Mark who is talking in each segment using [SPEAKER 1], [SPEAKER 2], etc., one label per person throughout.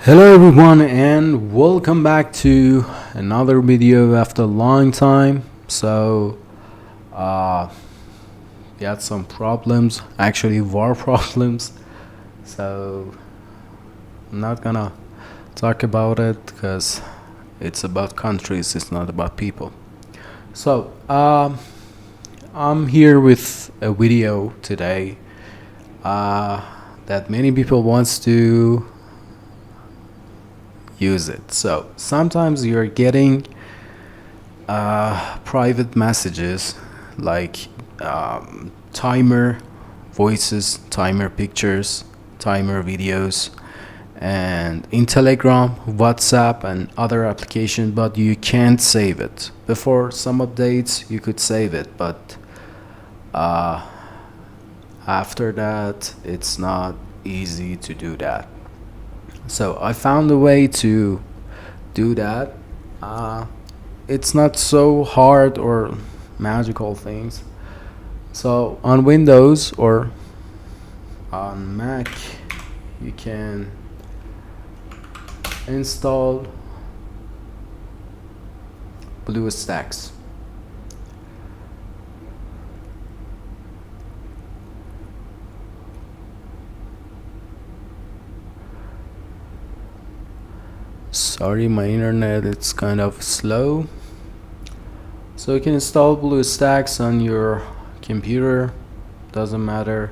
[SPEAKER 1] Hello everyone and welcome back to another video after a long time. Uh we had some problems, actually war problems. So I'm not gonna talk about it because it's about countries, it's not about people. So I'm here with a video today that many people wants to use it. So sometimes you're getting private messages like timer voices, timer pictures, timer videos, and in Telegram, WhatsApp, and other applications, but you can't save it. Before some updates, you could save it, but after that, it's not easy to do that. So I found a way to do that. It's not so hard or magical things. So on Windows or on Mac, you can install BlueStacks. Sorry, my internet it's kind of slow. So you can install BlueStacks on your computer, doesn't matter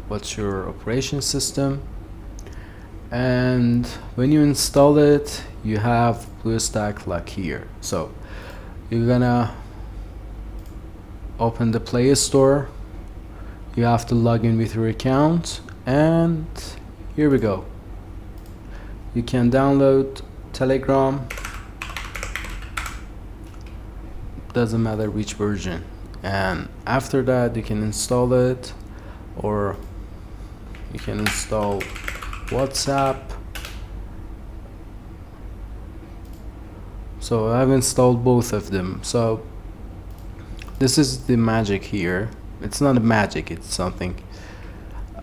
[SPEAKER 1] what's your operation system. And when you install it, you have BlueStack like here. So you're gonna open the Play Store. You have to log in with your account, and here we go. You can download Telegram, doesn't matter which version, and after that you can install it, or you can install WhatsApp. So I've installed both of them. So this is the magic here. It's not a magic, it's something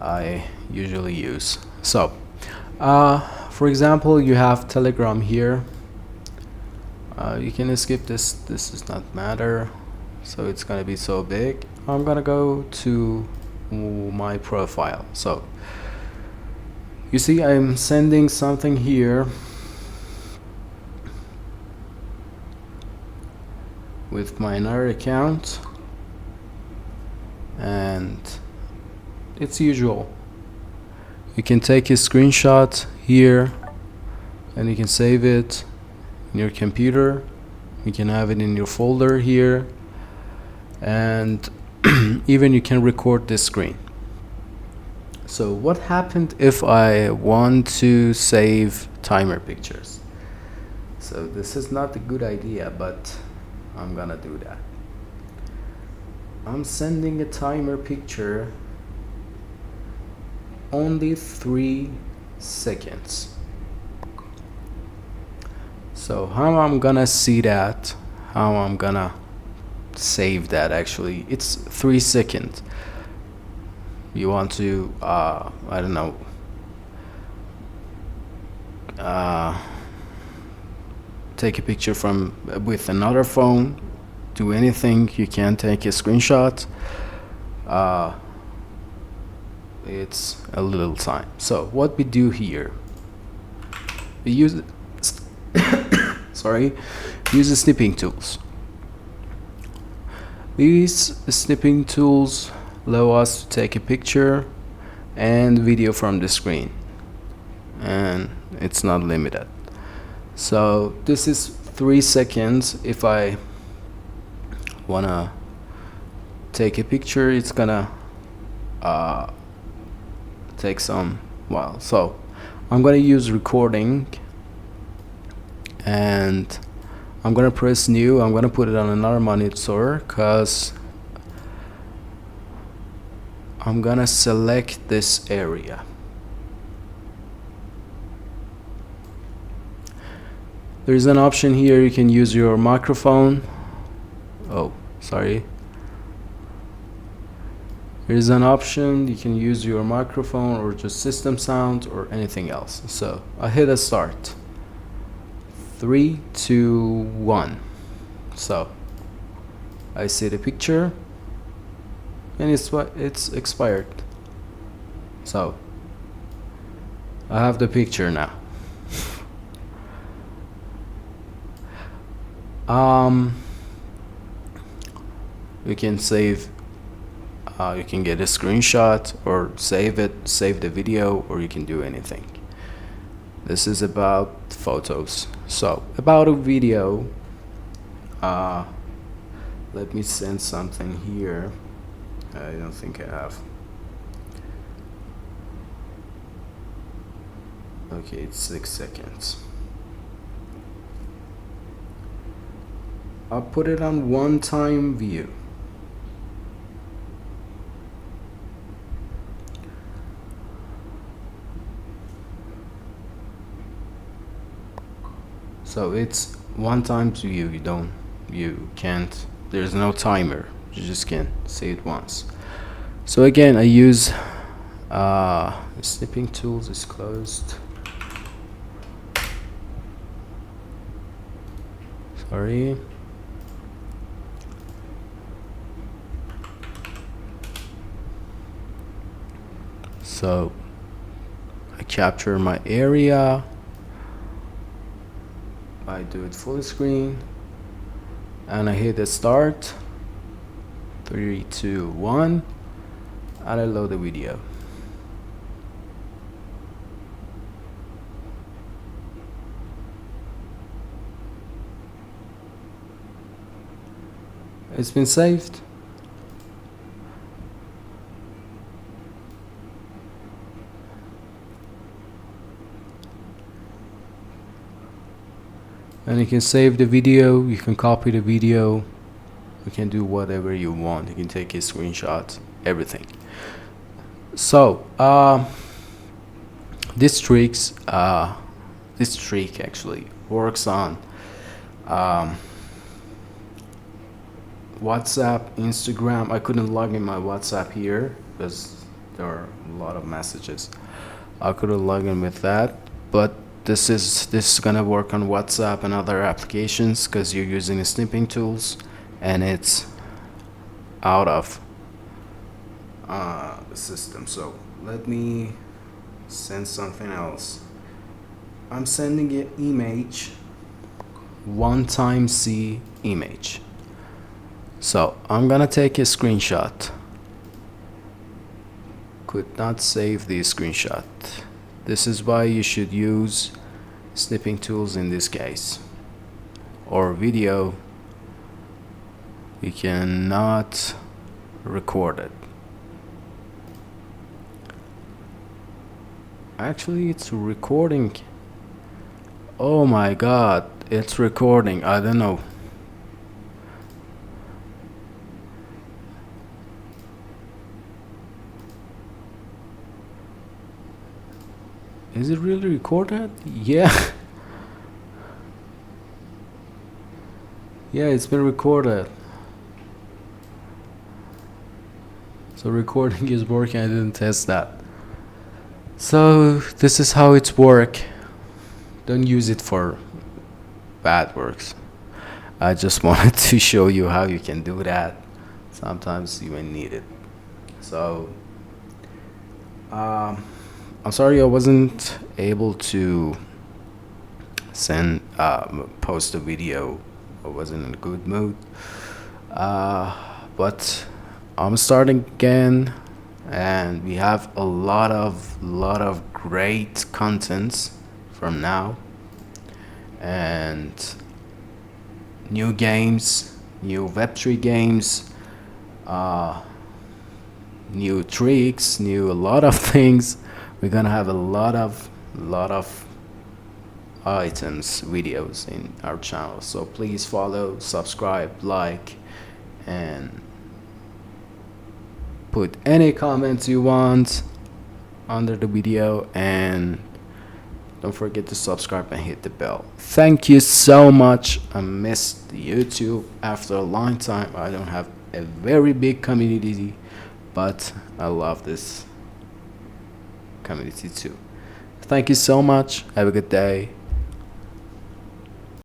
[SPEAKER 1] I usually use. So for example, you have Telegram here. You can skip this does not matter, so it's gonna be so big. I'm gonna go to my profile. So you see I'm sending something here with my another account, and it's usual. You can take a screenshot here and you can save it in your computer. You can have it in your folder here, and even you can record this screen. So what happened if I want to save timer pictures? So this is not a good idea, but I'm gonna do that. I'm sending a timer picture, only 3 seconds. So how I'm gonna see that, how I'm gonna save that? Actually, it's 3 seconds. You want to I don't know, take a picture from with another phone, do anything, you can take a screenshot. It's a little time. So what we do here, we use use the snipping tools. These snipping tools allow us to take a picture and video from the screen, and it's not limited. So this is 3 seconds. If I wanna take a picture, it's gonna take some while. So I'm gonna use recording, and I'm gonna press new. I'm gonna put it on another monitor because I'm gonna select this area. There's an option here, you can use your microphone. Oh, sorry. Here's an option. You can use your microphone or just system sound or anything else. So I hit a start. 3, 2, 1. So I see the picture and it's expired. So I have the picture now. You can save, you can get a screenshot or save the video, or you can do anything. This is about photos. So about a video, let me send something here. I don't think I have. Okay, it's 6 seconds. I'll put it on one-time view. So it's one-time view. You can't, there's no timer. You just can see it once. So again, I use snipping tools is closed. Sorry. So I capture my area. I do it full screen and I hit the start. 3, 2, 1, and I load the video. It's been saved. And you can save the video, you can copy the video, you can do whatever you want. You can take a screenshot, everything. So this trick actually works on WhatsApp, Instagram. I couldn't log in my WhatsApp here because there are a lot of messages. I couldn't log in with that, but this is gonna work on WhatsApp and other applications because you're using the snipping tools and it's out of the system. So let me send something else. I'm sending an image, one-time C image. So I'm gonna take a screenshot. Could not save the screenshot. This is why you should use snipping tools in this case. Or video, you cannot record it. Actually, it's recording. Oh my god, it's recording. I don't know. Is it really recorded? Yeah. Yeah, it's been recorded. So recording is working. I didn't test that. So this is how it's work. Don't use it for bad works. I just wanted to show you how you can do that. Sometimes you may need it. So I'm sorry I wasn't able to post a video. I wasn't in a good mood. But I'm starting again, and we have a lot of great contents from now, and new games, new Web3 games, new tricks, a lot of things. We're gonna have a lot of items, videos in our channel. So please follow, subscribe, like, and put any comments you want under the video, and don't forget to subscribe and hit the bell. Thank you so much. I missed YouTube after a long time. I don't have a very big community, but I love this community too. Thank you so much. Have a good day.